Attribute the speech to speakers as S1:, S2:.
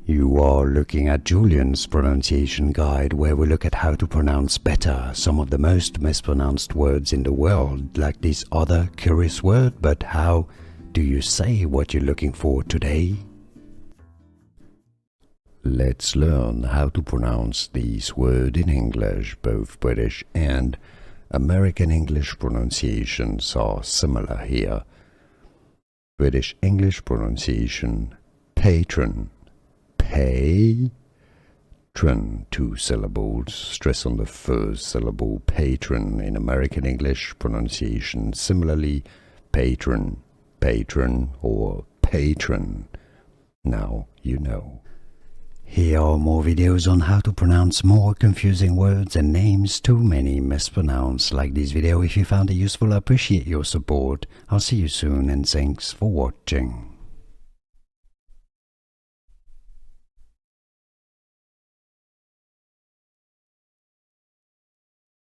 S1: You are looking at Julian's pronunciation guide, where we look at how to pronounce better some of the most mispronounced words in the world, like this other curious word. But how do you say what you're looking for today? Let's learn how to pronounce this word in English. Both British and American English pronunciations are similar here. British English pronunciation: patron, patron, 2 syllables, stress on the first syllable. Patron. In American English pronunciation, similarly, patron, patron, or patron. Now you know. Here are more videos on how to pronounce more confusing words and names too many mispronounced. Like this video if you found it useful. I appreciate your support. I'll see you soon and thanks for watching.